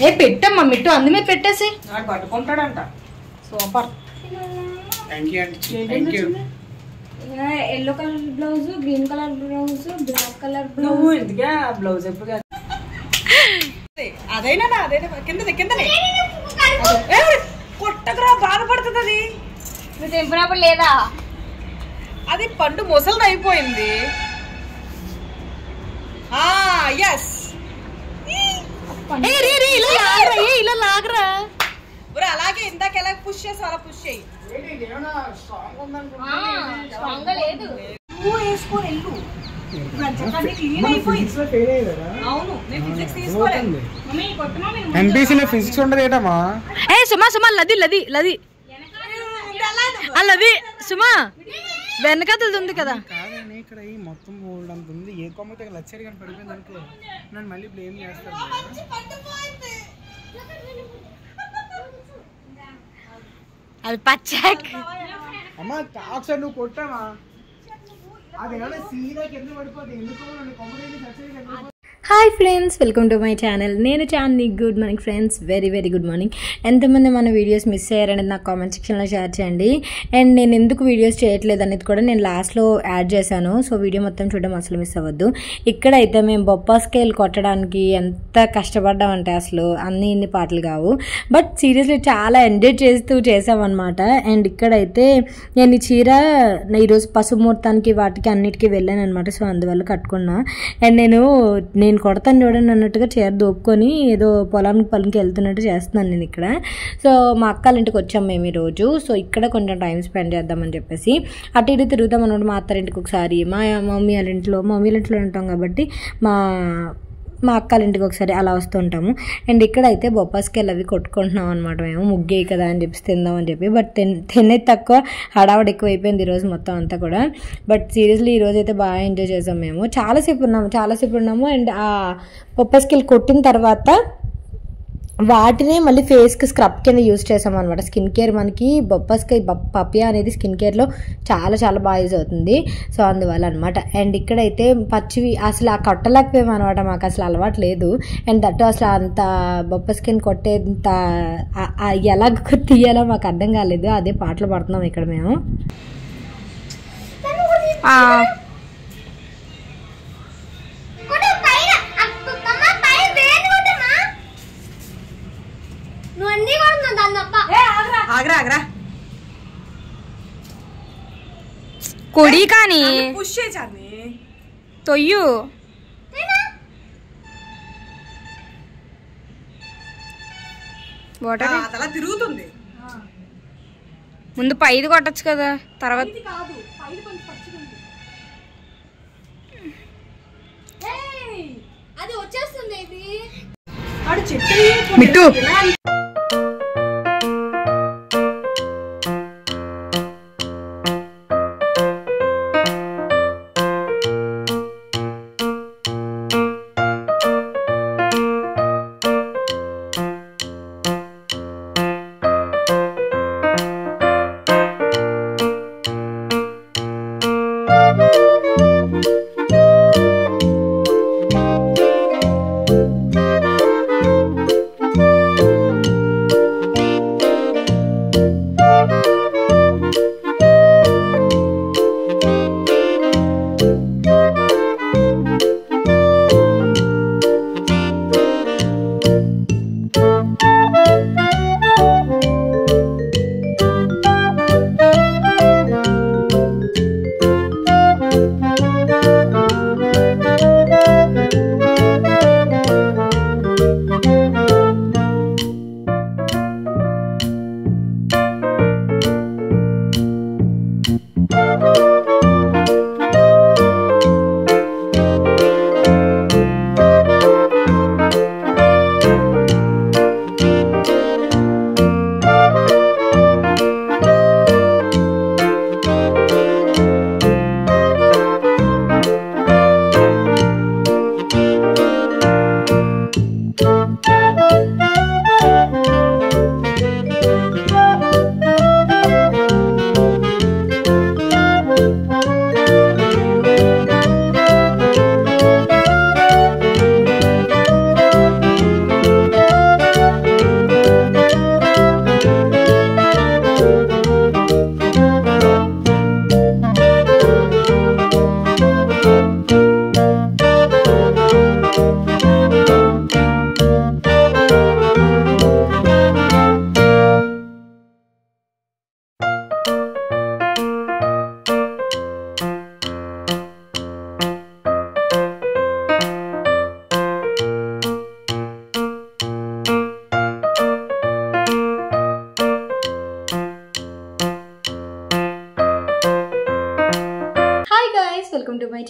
ఏ పెట్టమ్మా మిట్టు అందుమే పెట్టేసి నాకు పట్టుకుంటాడంట. Super. Yellow colour blouse, green colour blouse, black colour నువ్వు ఎందుకే బ్లౌజ్ ఎప్పుడు అదైనా కింద కిందనే కొట్టకురా, బాధపడుతుంది అది. నువ్వు తెంపినప్పుడు లేదా? అది పండు ముసలిది అయిపోయింది. ఇలా లాగరా. అలాగే ఇందాక ఎలా పుష్ చేసి అలా పుష్ చేయి. నువ్వు వేసుకొని వెళ్ళు. అవును, నేను ఫిజిక్స్ తీసుకోలేదు. ఎంపీసీలో ఫిజిక్స్ ఉండదు ఏటమ్మా? ఏ సుమా సుమా లది లది లది లది సుమా వెనకది ఉంది కదా. కాదని ఇక్కడ ఈ మొత్తం బోల్డ్ అంత ఉంది. ఏ కొమ్మతో లచ్చడి కానీ పడిపోయింది అనుకో, నన్ను మళ్ళీ బ్లేమ్ చేస్తాను. అది పచ్చాక్. అమ్మా ఒకసారి నువ్వు కొట్టామా, అది ఏమైనా సీదా కింద పడిపోతుంది. ఎందుకో నన్ను కొమ్మతో లచ్చడి. Hi friends, welcome to my channel. నేను Chandini. Good morning friends, very very good morning. ఎంతమంది మన వీడియోస్ మిస్ అయ్యారనేది నాకు కామెంట్ సెక్షన్లో షేర్ చేయండి. అండ్ నేను ఎందుకు వీడియోస్ చేయట్లేదు అనేది కూడా నేను లాస్ట్లో యాడ్ చేశాను. సో వీడియో మొత్తం చూడడం అసలు మిస్ అవ్వద్దు. ఇక్కడైతే మేము బొప్పాస్కాయలు కొట్టడానికి ఎంత కష్టపడ్డామంటే అసలు ఇన్ని పాటలు కావు. బట్ సీరియస్లీ చాలా ఎంజాయ్ చేస్తూ చేసామన్నమాట. అండ్ ఇక్కడైతే నేను ఈ చీర ఈరోజు పశుముహూర్తానికి వాటికి అన్నిటికీ వెళ్ళాను అనమాట. సో అందువల్ల కట్టుకున్నా. అండ్ నేను కొడతాను చూడండి అన్నట్టుగా చీర దోపుకొని ఏదో పొలంకి వెళ్తున్నట్టు చేస్తున్నాను నేను ఇక్కడ. సో మా అక్కల ఇంటికి వచ్చాం మేము ఈరోజు. సో ఇక్కడ కొంచెం టైం స్పెండ్ చేద్దామని చెప్పేసి అటు ఇటు తిరుగుతాం అనమాట. మా అత్తారింటికి ఒకసారి, మా మమ్మీ వాళ్ళ ఇంట్లో ఉంటాం కాబట్టి మా అక్కల ఇంటికి ఒకసారి అలా వస్తూ ఉంటాము. అండ్ ఇక్కడైతే బొప్పాస్కాయలు అవి కొట్టుకుంటున్నాం అనమాట. మేము ముగ్గే కదా అని చెప్పి తిందామని చెప్పి. బట్ తినేది తక్కువ, హడావడి ఎక్కువ అయిపోయింది ఈరోజు మొత్తం అంతా కూడా. బట్ సీరియస్లీ ఈరోజు అయితే బాగా ఎంజాయ్ చేసాం మేము. చాలాసేపు ఉన్నాము. అండ్ ఆ బొప్పాస్కాయలు కొట్టిన తర్వాత వాటినే మళ్ళీ ఫేస్కి స్క్రబ్ కింద యూజ్ చేసాం అనమాట. స్కిన్ కేర్ మనకి బొప్పాస్కాయ పపియా అనేది స్కిన్ కేర్లో చాలా చాలా బాగా యూజ్ అవుతుంది. సో అందువల్ల అనమాట. అండ్ ఇక్కడైతే పచ్చివి అసలు ఆ కొట్టలేకపోయాము అనమాట. మాకు అసలు అలవాటు లేదు. అండ్ దట్టు అసలు అంత బొప్పాస్కాయని కొట్టేంత ఎలా తీయాలో మాకు అర్థం కాలేదు. అదే పాటలు పడుతున్నాం ఇక్కడ మేము. కొడి కానీ పుష్ చేయాలి. తొయ్యు వాటర్ అలా తిరుగుతుంది. ముందు పైది కొట్టచ్చు కదా, తర్వాత అది వచ్చేస్తుంది. మిట్టు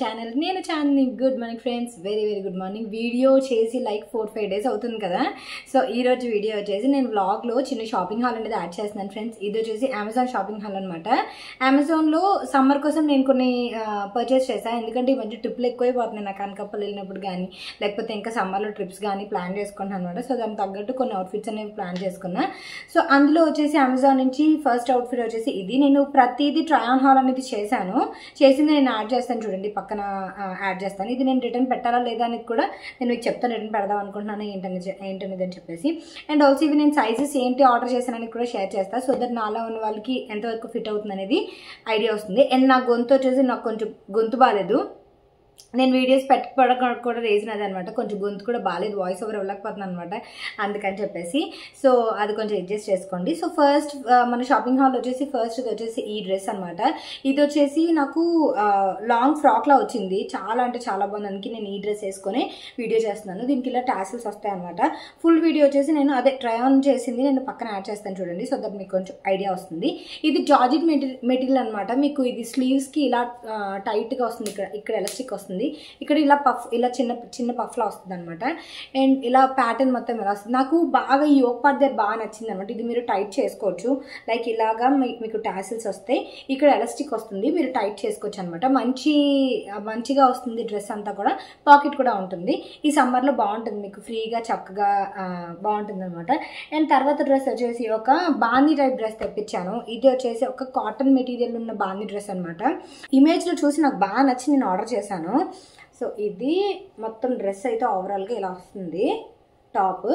ఛానల్. నేను Chandini. Good morning friends, very very good morning. Video చేసి లైక్ 4-5 days అవుతుంది కదా. సో ఈరోజు వీడియో వచ్చేసి నేను వ్లాగ్లో చిన్న షాపింగ్ హాల్ అనేది యాడ్ చేస్తున్నాను ఫ్రెండ్స్. ఇది వచ్చేసి అమెజాన్ షాపింగ్ హాల్ అనమాట. అమెజాన్లో సమ్మర్ కోసం నేను కొన్ని పర్చేస్ చేశాను, ఎందుకంటే ఈ మధ్య ట్రిప్లు ఎక్కువైపోతున్నాయి నాకు. అనకాపల్లి వెళ్ళినప్పుడు కానీ లేకపోతే ఇంకా సమ్మర్లో ట్రిప్స్ కానీ ప్లాన్ చేసుకుంటున్నాను అనమాట. సో దానికి తగ్గట్టు కొన్ని అవుట్ఫిట్స్ అనేవి ప్లాన్ చేసుకున్నా. సో అందులో వచ్చేసి అమెజాన్ నుంచి ఫస్ట్ అవుట్ఫిట్ వచ్చేసి ఇది. నేను ప్రతిదీ ట్రై ఆన్ హాల్ అనేది చేసింది నేను యాడ్ చేస్తాను చూడండి, పక్కన యాడ్ చేస్తాను. ఇది నేను రిటర్న్ పెట్టాలా లేదా అనేది కూడా నేను మీకు చెప్తాను, రిటర్న్ పెడదాం అనుకుంటున్నాను ఏంటనేది అని చెప్పేసి. అండ్ ఆల్సో ఇవి నేను సైజెస్ ఏంటి ఆర్డర్ చేశానని కూడా షేర్ చేస్తాను, సో దట్ నాలో ఉన్న వాళ్ళకి ఎంతవరకు ఫిట్ అవుతుంది అనేది ఐడియా వస్తుంది. అండ్ నా గొంతు వచ్చేసి నాకు కొంచెం గొంతు బాగాలేదు, నేను వీడియోస్ పెట్టుకోవడానికి కూడా రీజన్ అదే అనమాట. కొంచెం గొంతు కూడా బాగాలేదు, వాయిస్ ఓవర్ ఇవ్వలేకపోతున్నాను అనమాట, అందుకని చెప్పేసి. సో అది కొంచెం అడ్జస్ట్ చేసుకోండి. సో ఫస్ట్ మన షాపింగ్ హాల్ వచ్చేసి ఫస్ట్ ఇది వచ్చేసి ఈ డ్రెస్ అనమాట. ఇది వచ్చేసి నాకు లాంగ్ ఫ్రాక్లా వచ్చింది, చాలా అంటే చాలా బాగుంది. అందుకే నేను ఈ డ్రెస్ వేసుకొని వీడియో చేస్తున్నాను. దీనికి ఇలా టాసిల్స్ వస్తాయి అనమాట. ఫుల్ వీడియో వచ్చేసి నేను అదే ట్రై ఆన్ చేసింది నేను పక్కన యాడ్ చేస్తాను చూడండి, సో దట్ మీకు కొంచెం ఐడియా వస్తుంది. ఇది జార్జెట్ మెటీరియల్ అనమాట. మీకు ఇది స్లీవ్స్కి ఇలా టైట్గా వస్తుంది, ఇక్కడ ఎలాస్టిక్ వస్తుంది, ఇక్కడ ఇలా ఇలా చిన్న పఫ్లా వస్తుంది అనమాట. అండ్ ఇలా ప్యాటర్న్ మొత్తం ఇలా వస్తుంది. నాకు బాగా ఈ యోక్ పార్ట్ దగ్గర బాగా నచ్చింది అనమాట. ఇది మీరు టైట్ చేసుకోవచ్చు, లైక్ ఇలాగా మీకు టాసిల్స్ వస్తాయి, ఇక్కడ ఎలాస్టిక్ వస్తుంది, మీరు టైట్ చేసుకోవచ్చు అనమాట. మంచిగా వస్తుంది డ్రెస్ అంతా కూడా. పాకెట్ కూడా ఉంటుంది. ఈ సమ్మర్లో బాగుంటుంది, మీకు ఫ్రీగా చక్కగా బాగుంటుంది అనమాట. అండ్ తర్వాత డ్రెస్ వచ్చేసి ఒక బాందీ టైప్ డ్రెస్ తెప్పించాను. ఇది వచ్చేసి ఒక కాటన్ మెటీరియల్ ఉన్న బాందీ డ్రెస్ అనమాట. ఇమేజ్లో చూసి నాకు బాగా నచ్చి నేను ఆర్డర్ చేశాను. సో ఇది మొత్తం డ్రెస్ అయితే ఓవరాల్గా ఇలా వస్తుంది. టాప్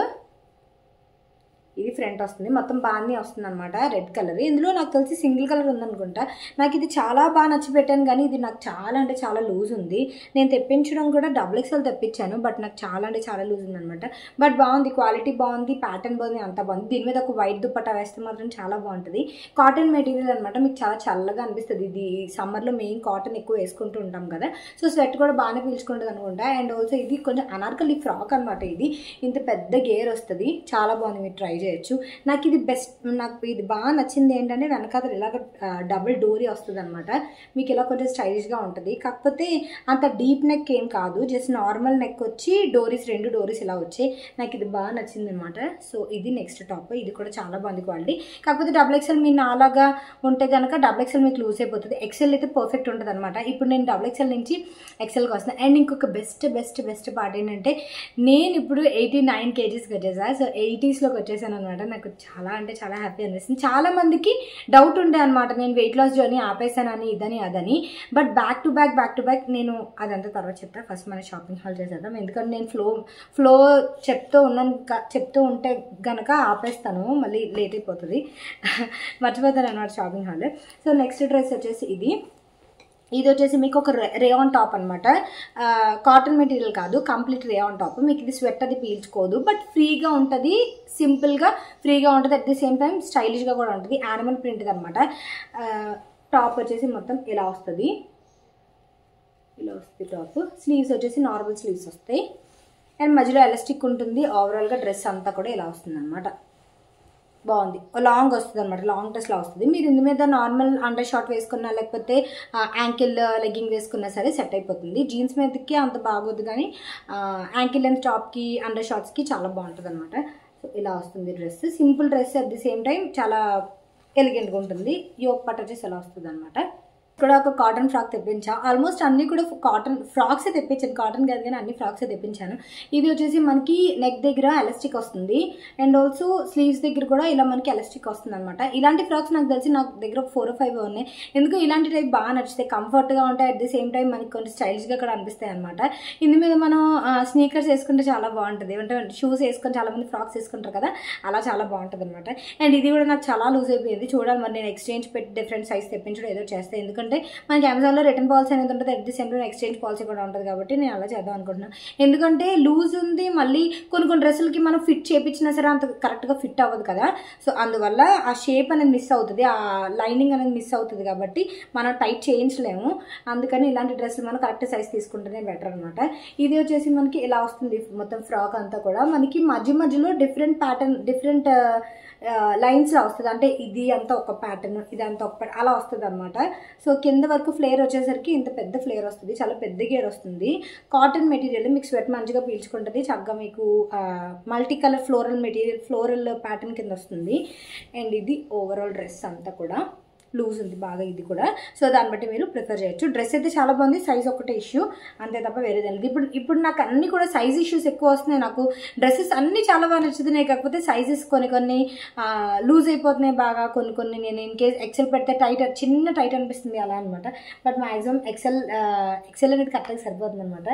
ఇది ఫ్రంట్ వస్తుంది, మొత్తం బాగానే వస్తుంది అనమాట. రెడ్ కలర్, ఇందులో నాకు తెలిసి సింగిల్ కలర్ ఉందనుకుంటా. నాకు ఇది చాలా బాగా నచ్చి పెట్టాను, కానీ ఇది నాకు చాలా అంటే చాలా లూజ్ ఉంది. నేను తెప్పించడం కూడా XXL తెప్పించాను, బట్ నాకు చాలా అంటే చాలా లూజ్ ఉందనమాట. బట్ బాగుంది, క్వాలిటీ బాగుంది, ప్యాటర్న్ బాగుంది, అంత బాగుంది. దీని మీద ఒక వైట్ దుపట్టా వేస్తే మాత్రం చాలా బాగుంటుంది. కాటన్ మెటీరియల్ అనమాట, మీకు చాలా చల్లగా అనిపిస్తుంది. ఇది సమ్మర్లో మెయిన్ కాటన్ ఎక్కువ వేసుకుంటూ ఉంటాం కదా, సో స్వెట్ కూడా బాగానే పీల్చుకుంటుంది అనుకుంటా. అండ్ ఆల్సో ఇది కొంచెం అనార్కలి ఫ్రాక్ అనమాట. ఇది ఇంత పెద్ద గేర్ వస్తుంది, చాలా బాగుంది, మీరు ట్రై చేయొచ్చు. నాకు ఇది బాగా నచ్చింది ఏంటంటే వెనకాల ఇలాగ డబుల్ డోరీ వస్తుంది అనమాట. మీకు ఇలా కొంచెం స్టైలిష్గా ఉంటుంది, కాకపోతే అంత డీప్ నెక్ ఏం కాదు, జస్ట్ నార్మల్ నెక్ వచ్చి రెండు డోరీస్ ఇలా వచ్చాయి. నాకు ఇది బాగా నచ్చింది అనమాట. సో ఇది నెక్స్ట్ టాప్, ఇది కూడా చాలా బాగుంది క్వాలిటీ. కాకపోతే XXL మీరు నాలాగా ఉంటే కనుక XXL మీకు లూజ్ అయిపోతుంది, XL అయితే పర్ఫెక్ట్ ఉంటుంది అనమాట. ఇప్పుడు నేను XXL నుంచి XLకి వస్తున్నాను. అండ్ ఇంకొక బెస్ట్ పార్ట్ ఏంటంటే నేను ఇప్పుడు 89 kgs వచ్చేసాను. సో 80sలోకి వచ్చేసాను అనమాట. నాకు చాలా అంటే చాలా హ్యాపీ అనిపిస్తుంది. చాలా మందికి డౌట్ ఉండే అనమాట, నేను వెయిట్ లాస్ జర్నీ ఆపేసానని, ఇదని అదని. బట్ బ్యాక్ టు బ్యాక్ నేను అదంతా తర్వాత చెప్తాను. ఫస్ట్ మన షాపింగ్ హాల్ చేసేద్దాం, ఎందుకంటే నేను ఫ్లో చెప్తూ ఉంటే గనక ఆపేస్తాను, మళ్ళీ లేట్ అయిపోతుంది, మర్చిపోతాను అనమాట shopping hall. So next dress వచ్చేసి ఇది వచ్చేసి మీకు ఒక రేయాన్ టాప్ అనమాట. కాటన్ మెటీరియల్ కాదు, కంప్లీట్ రేయాన్ టాప్. మీకు ఇది స్వెట్ అది పీల్చుకోదు, బట్ ఫ్రీగా ఉంటుంది, సింపుల్గా ఫ్రీగా ఉంటుంది, అట్ ది సేమ్ టైం స్టైలిష్గా కూడా ఉంటుంది. యానిమల్ ప్రింట్ అనమాట. టాప్ వచ్చేసి మొత్తం ఇలా వస్తుంది టాప్. స్లీవ్స్ వచ్చేసి నార్మల్ స్లీవ్స్ వస్తాయి, అండ్ మధ్యలో ఎలాస్టిక్ ఉంటుంది. ఓవరాల్గా డ్రెస్ అంతా కూడా ఇలా వస్తుంది అనమాట. బాగుంది, లాంగ్ వస్తుంది అనమాట, లాంగ్ డ్రెస్లా వస్తుంది. మీరు ఇందు మీద నార్మల్ అండర్ షార్ట్ వేసుకున్నా లేకపోతే యాంకిల్ లెగ్గింగ్ వేసుకున్నా సరే సెట్ అయిపోతుంది. జీన్స్ మీదకి అంత బాగోదు, కానీ యాంకిల్ లెంత్ టాప్కి అండర్ షార్ట్స్కి చాలా బాగుంటుంది అనమాట. సో ఇలా వస్తుంది dress, simple dress, at the same time చాలా ఎలిగెంట్గా ఉంటుంది. యోక్ పట్ వచ్చేసి ఎలా వస్తుంది అనమాట. ఇక్కడ ఒక కాటన్ ఫ్రాక్ తెప్పించా. ఆల్మోస్ట్ అన్ని కూడా కాటన్ ఫ్రాక్సే తెప్పించాను, కాటన్ కాదు కానీ అన్ని ఫ్రాక్సే తెప్పించాను. ఇది వచ్చేసి మనకి నెక్ దగ్గర ఎలాస్టిక్ వస్తుంది, అండ్ ఆల్సో స్లీవ్స్ దగ్గర కూడా ఇలా మనకి ఎలాస్టిక్ వస్తుంది అనమాట. ఇలాంటి ఫ్రాక్స్ నాకు తెలిసి నాకు దగ్గర 4 or 5 ఉన్నాయి. ఎందుకు ఇలాంటి టైప్ బాగా నచ్చుతాయి, కంఫర్ట్గా ఉంటాయి, అట్ ది సేమ్ టైం మనకి కొంచెం స్టైలిష్గా కూడా అనిపిస్తాయి అనమాట. ఇందు మీద మనం స్నీకర్స్ వేసుకుంటే చాలా బాగుంటుంది, అంటే షూస్ వేసుకొని చాలా మంది ఫ్రాక్స్ వేసుకుంటారు కదా, అలా చాలా బాగుంటుంది అనమాట. అండ్ ఇది కూడా నాకు చాలా లూజ్ అయిపోయింది, చూడాలి మరి నేను ఎక్స్చేంజ్ పెట్టి డిఫరెంట్ సైజ్ తెప్పించడం ఏదో చేస్తే, ఎందుకంటే మనకి అమెజాన్లో రిటర్న్ పాలసీ అనేది ఉంటుంది, at the same time exchange policy కూడా ఉంటుంది, కాబట్టి నేను అలా చేద్దాం అనుకుంటున్నాను. ఎందుకంటే లూజ్ ఉంది, మళ్ళీ కొన్ని డ్రెస్సులకి మనం ఫిట్ చేయించినా సరే అంత కరెక్ట్గా ఫిట్ అవ్వదు కదా. సో అందువల్ల ఆ షేప్ అనేది మిస్ అవుతుంది, ఆ లైనింగ్ అనేది మిస్ అవుతుంది, కాబట్టి మనం టైట్ చేయించలేము. అందుకని ఇలాంటి డ్రెస్సులు మనం కరెక్ట్ సైజ్ తీసుకుంటేనే బెటర్ అనమాట. ఇది వచ్చేసి మనకి ఇలా వస్తుంది మొత్తం ఫ్రాక్ అంతా కూడా. మనకి మధ్యలో డిఫరెంట్ ప్యాటర్న్, డిఫరెంట్ లైన్స్లో వస్తుంది, అంటే ఇది అంతా ఒక ప్యాటర్న్, ఇది అంతా ఒక అలా వస్తుంది అనమాట. సో కింద వరకు ఫ్లేర్ వచ్చేసరికి ఇంత పెద్ద ఫ్లేర్ వస్తుంది, చాలా పెద్ద గేర్ వస్తుంది. కాటన్ మెటీరియల్, మీకు స్వెట్ మంచిగా పీల్చుకుంటుంది, చక్కగా మీకు మల్టీ కలర్ ఫ్లోరల్ ప్యాటర్న్ కింద వస్తుంది. అండ్ ఇది ఓవరాల్ డ్రెస్ అంతా కూడా లూజ్ ఉంది బాగా ఇది కూడా. సో దాన్ని బట్టి మీరు ప్రిఫర్ చేయొచ్చు. డ్రెస్ అయితే చాలా బాగుంది, సైజ్ ఒకటే ఇష్యూ అంతే తప్ప వేరేది లేదు. ఇప్పుడు నాకు అన్ని కూడా సైజ్ ఇష్యూస్ ఎక్కువ వస్తున్నాయి. నాకు డ్రెస్సెస్ అన్నీ చాలా బాగా నచ్చుతున్నాయి, కాకపోతే సైజెస్ కొన్ని లూజ్ అయిపోతున్నాయి బాగా, కొన్ని నేను ఇన్ కేస్ ఎక్సెల్ పెడితే చిన్న టైట్ అనిపిస్తుంది అలా అనమాట. బట్ మ్యాక్సిమం ఎక్సెల్ అనేది కరెక్ట్గా సరిపోతుంది అనమాట.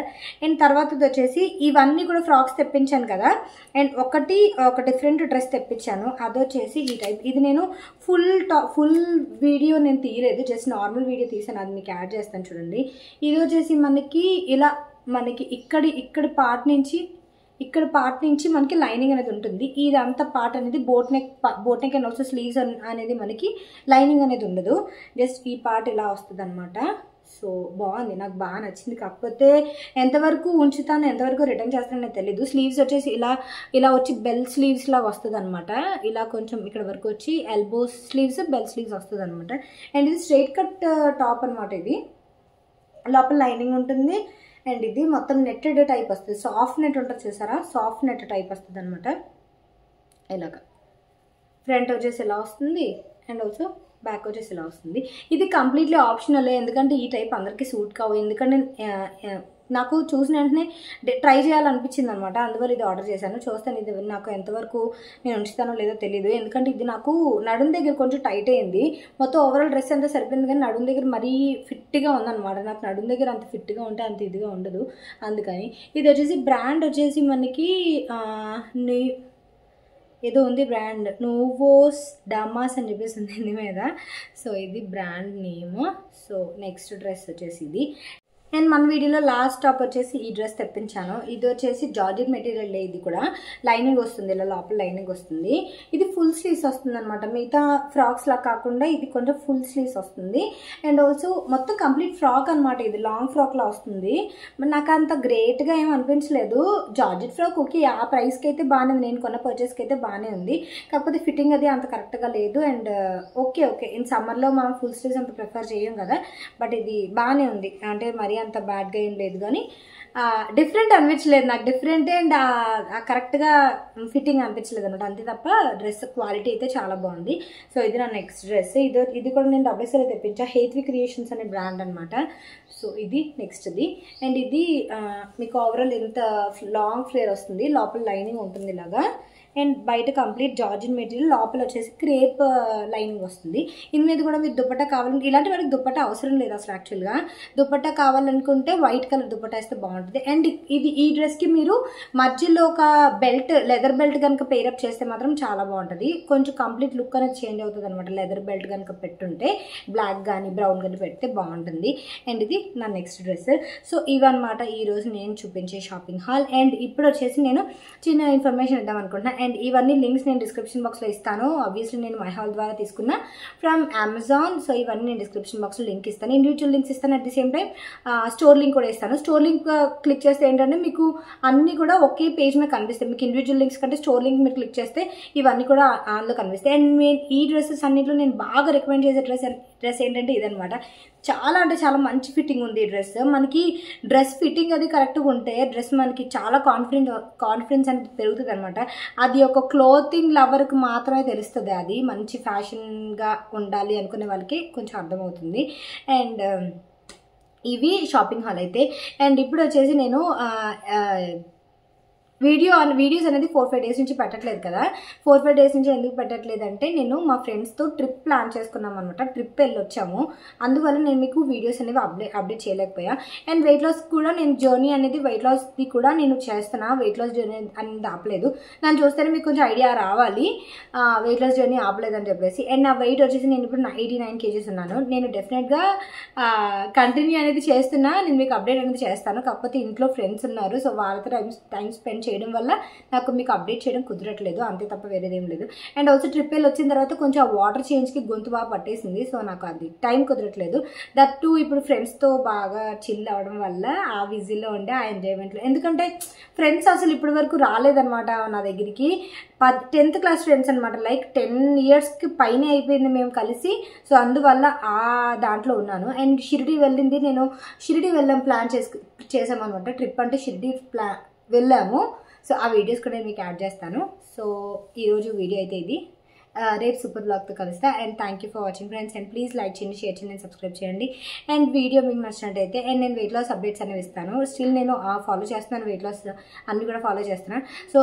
అండ్ తర్వాత వచ్చేసి ఇవన్నీ కూడా ఫ్రాక్స్ తెప్పించాను కదా, అండ్ ఒక డిఫరెంట్ డ్రెస్ తెప్పించాను, అదొచ్చేసి ఈ టైప్. ఇది నేను ఫుల్ వీడియో నేను తీయలేదు, జస్ట్ నార్మల్ వీడియో తీసాను, అది మీకు యాడ్ చేస్తాను చూడండి. ఇది వచ్చేసి మనకి ఇక్కడ పార్ట్ నుంచి మనకి లైనింగ్ అనేది ఉంటుంది. ఇదంతా పార్ట్ అనేది boat neck and also sleeves అనేది మనకి లైనింగ్ అనేది ఉండదు, జస్ట్ ఈ పార్ట్ ఇలా వస్తుంది అనమాట. సో బాగుంది, నాకు బాగా నచ్చింది. కాకపోతే ఎంతవరకు ఉంచుతాను ఎంతవరకు రిటర్న్ చేస్తానో నాకు తెలీదు. స్లీవ్స్ వచ్చేసి ఇలా వచ్చి బెల్ స్లీవ్స్ లా వస్తుంది అనమాట. ఇలా కొంచెం ఇక్కడ వరకు వచ్చి ఎల్బో స్లీవ్స్ బెల్ స్లీవ్స్ వస్తుంది అనమాట. అండ్ ఇది స్ట్రైట్ కట్ టాప్ అనమాట. ఇది లోపల లైనింగ్ ఉంటుంది. అండ్ ఇది మొత్తం నెట్టెడ్ టైప్ వస్తుంది, సాఫ్ట్ నెట్ ఉంటుంది చూసారా, సాఫ్ట్ నెట్ టైప్ వస్తుంది అనమాట. ఇలాగా ఫ్రంట్ వచ్చేసి ఇలా వస్తుంది, అండ్ ఆల్సో బ్యాక్ వచ్చేసి ఇలా వస్తుంది. ఇది కంప్లీట్లీ ఆప్షనల్, ఎందుకంటే ఈ టైప్ అందరికీ సూట్ కావు. ఎందుకంటే నాకు చూసిన వెంటనే ట్రై చేయాలనిపించింది అనమాట, అందువల్ల ఇది ఆర్డర్ చేశాను. చూస్తాను ఇది నాకు ఎంతవరకు నేను ఉంచుతానో లేదో తెలియదు, ఎందుకంటే ఇది నాకు నడుం దగ్గర కొంచెం టైట్ అయింది. మొత్తం ఓవరాల్ డ్రెస్ అంతా సరిపోయింది, కానీ నడుం దగ్గర మరీ ఫిట్గా ఉందన్నమాట. నాకు నడుం దగ్గర అంత ఫిట్గా ఉంటే అంత ఇదిగా ఉండదు, అందుకని. ఇది వచ్చేసి బ్రాండ్ వచ్చేసి మనకి ఏదో ఉంది బ్రాండ్, నోవోస్ డమాస్ అని చెప్పేసి ఉంది దీని మీద. సో ఇది brand name. So next dress వచ్చేసి ఇది. అండ్ మన వీడియోలో లాస్ట్ టాప్ వచ్చేసి ఈ డ్రెస్ తెప్పించాను. ఇది వచ్చేసి జార్జెట్ మెటీరియల్, ఇది కూడా లైనింగ్ వస్తుంది, ఇలా లోపల లైనింగ్ వస్తుంది. ఇది ఫుల్ స్లీవ్స్ వస్తుంది అనమాట, మిగతా ఫ్రాక్స్ లా కాకుండా ఇది కొంచెం ఫుల్ స్లీవ్స్ వస్తుంది. అండ్ ఆల్సో మొత్తం కంప్లీట్ ఫ్రాక్ అనమాట, ఇది లాంగ్ ఫ్రాక్ లా వస్తుంది. నాకు అంత గ్రేట్గా ఏం అనిపించలేదు. జార్జెట్ ఫ్రాక్ ఓకే, ఆ ప్రైస్కి అయితే బాగానే ఉంది, నేను కొన్న పర్చేస్కి అయితే బాగానే ఉంది. కాకపోతే ఫిట్టింగ్ అది అంత కరెక్ట్గా లేదు. అండ్ ఓకే ఇన్ సమ్మర్లో మనం ఫుల్ స్లీవ్స్ అంత ప్రిఫర్ చేయం కదా, బట్ ఇది బాగానే ఉంది, అంటే మరీ అంత బ్యాడ్గా ఏం లేదు, కానీ డిఫరెంట్ అనిపించలేదు నాకు. డిఫరెంట్ అండ్ కరెక్ట్గా ఫిట్టింగ్ అనిపించలేదు అనమాట, అంతే తప్ప డ్రెస్ క్వాలిటీ అయితే చాలా బాగుంది. సో ఇది నా నెక్స్ట్ డ్రెస్. ఇది కూడా నేను WSL తెప్పించా, హేత్వి క్రియేషన్స్ అనే బ్రాండ్ అనమాట. సో ఇది నెక్స్ట్ది. అండ్ ఇది మీకు ఓవరాల్ ఇంత లాంగ్ ఫ్లేర్ వస్తుంది, లోపల లైనింగ్ ఉంటుంది ఇలాగా. అండ్ బయట కంప్లీట్ జార్జిన్ మెటీరియల్, లోపల వచ్చేసి క్రేప్ లైనింగ్ వస్తుంది. ఇన్ మీద కూడా మీరు దుపట్టా కావాలంటే, ఇలాంటి వాడికి దుపట్టా అవసరం లేదు అసలు. యాక్చువల్గా దుపట్టా కావాలనుకుంటే వైట్ కలర్ దుపట్టా వేస్తే బాగుంటుంది. అండ్ ఈ డ్రెస్కి మీరు మధ్యలో ఒక బెల్ట్, లెదర్ బెల్ట్ కనుక పేరప్ చేస్తే మాత్రం చాలా బాగుంటుంది. కొంచెం కంప్లీట్ లుక్ అనేది చేంజ్ అవుతుంది అనమాట. లెదర్ బెల్ట్ కనుక పెట్టుంటే, బ్లాక్ కానీ బ్రౌన్ కానీ పెడితే బాగుంటుంది. అండ్ ఇది నా నెక్స్ట్ డ్రెస్. సో ఇవన్నమాట ఈరోజు నేను చూపించే షాపింగ్ హాల్. అండ్ ఇప్పుడు వచ్చేసి నేను చిన్న ఇన్ఫర్మేషన్ ఇద్దాం అనుకుంటున్నాను. అండ్ ఇవన్నీ లింక్స్ నేను డిస్క్రిప్షన్ బాక్స్లో ఇస్తాను. ఆబ్వియస్లీ నేను మై హాల్ ద్వారా తీసుకున్నా ఫ్రమ్ అమెజాన్. సో ఇవన్నీ నేను డిస్క్రిప్షన్ బాక్స్లో లింక్ ఇస్తాను, ఇండివిజువల్ లింక్స్ ఇస్తాను. At the same time store link కూడా ఇస్తాను. స్టోర్ లింక్ క్లిక్ చేస్తే ఏంటంటే మీకు అన్నీ కూడా ఒకే పేజ్ మీద కనిపిస్తాయి. మీకు ఇండివిజువల్ లింక్స్ కంటే స్టోర్ లింక్ మీరు క్లిక్ చేస్తే ఇవన్నీ కూడా అందులో కనిపిస్తాయి. అండ్ ఈ డ్రెస్సెస్ అన్నింటిలో నేను బాగా రికమెండ్ చేసే డ్రెస్ ఏంటంటే ఇదనమాట. చాలా అంటే చాలా మంచి ఫిట్టింగ్ ఉంది ఈ డ్రెస్. మనకి డ్రెస్ ఫిట్టింగ్ అది కరెక్ట్గా ఉంటే డ్రెస్ మనకి చాలా కాన్ఫిడెన్స్ అనేది పెరుగుతుంది అనమాట. అది ఒక క్లోతింగ్ లవర్కి మాత్రమే తెలుస్తుంది, అది మంచి ఫ్యాషన్గా ఉండాలి అనుకునే వాళ్ళకి కొంచెం అర్థమవుతుంది. అండ్ ఇవి షాపింగ్ హాల్ అయితే. అండ్ ఇప్పుడు వచ్చేసి నేను వీడియోస్ అనేది 4-5 డేస్ నుంచి పెట్టట్లేదు కదా. 4-5 డేస్ నుంచి ఎందుకు పెట్టట్లేదు అంటే, నేను మా ఫ్రెండ్స్తో ట్రిప్ ప్లాన్ చేసుకున్నాం అనమాట. ట్రిప్ వెళ్ళి వచ్చాము, అందువల్ల నేను మీకు వీడియోస్ అనేవి అప్డేట్ చేయలేకపోయా. అండ్ వెయిట్ లాస్ కూడా నేను జర్నీ అనేది వెయిట్ లాస్ది కూడా నేను చేస్తున్నా. వెయిట్ లాస్ జర్నీ అనేది ఆపలేదు. నన్ను చూస్తేనే మీకు కొంచెం ఐడియా రావాలి వెయిట్ లాస్ జర్నీ ఆపలేదని చెప్పేసి. అండ్ నా వెయిట్ వచ్చేసి నేను ఇప్పుడు 89 kgs ఉన్నాను. నేను డెఫినెట్గా కంటిన్యూ అనేది చేస్తున్నా, నేను మీకు అప్డేట్ అనేది చేస్తాను. కాకపోతే ఇంట్లో ఫ్రెండ్స్ ఉన్నారు, సో వాళ్ళతో టైం స్పెండ్ చేయడం వల్ల నాకు మీకు అప్డేట్ చేయడం కుదరట్లేదు, అంతే తప్ప వేరేదేం లేదు. అండ్ ఆల్సో ట్రిప్ వెళ్ళి వచ్చిన తర్వాత కొంచెం ఆ వాటర్ చేంజ్కి గొంతు బాగా పట్టేసింది, సో నాకు అది టైం కుదరట్లేదు. దట్ టూ ఇప్పుడు ఫ్రెండ్స్తో బాగా చిల్ అవ్వడం వల్ల ఆ బిజీలో ఉండే ఆ ఎంజాయ్మెంట్లో, ఎందుకంటే ఫ్రెండ్స్ అసలు ఇప్పటి వరకు రాలేదనమాట నా దగ్గరికి. 10th క్లాస్ ఫ్రెండ్స్ అనమాట, లైక్ 10 yearsకి పైన అయిపోయింది మేము కలిసి. సో అందువల్ల ఆ దాంట్లో ఉన్నాను. అండ్ షిరిడి వెళ్ళింది, నేను షిరిడి వెళ్ళాం ప్లాన్ చేసామన్నమాట. ట్రిప్ అంటే షిరిడి వెళ్ళాము. సో ఆ వీడియోస్ కూడా నేను మీకు యాడ్ చేస్తాను. సో ఈరోజు వీడియో అయితే ఇది, రేపు సూపర్ బ్లాగ్తో కలుస్తా. And thank you for watching friends. And please like చేయండి, షేర్ చేయండి, అండ్ సబ్స్క్రైబ్ చేయండి. అండ్ వీడియో మీకు నచ్చినట్టయితే, అండ్ నేను వెయిట్ లాస్ అప్డేట్స్ అనేవి ఇస్తాను. స్టిల్ నేను ఫాలో చేస్తున్నాను, వెయిట్ లాస్ అన్నీ కూడా ఫాలో చేస్తున్నాను. సో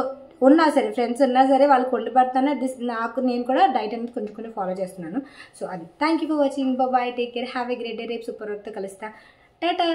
ఉన్నా సరే, ఫ్రెండ్స్ ఉన్నా సరే వాళ్ళకి వండి పెడతాను, నాకు నేను కూడా డైట్ అనేది కొంచెం ఫాలో చేస్తున్నాను. సో అది, thank you for watching, bye, take care, have a great day. రేపు సూపర్ వర్క్తో కలుస్తా. టాటా.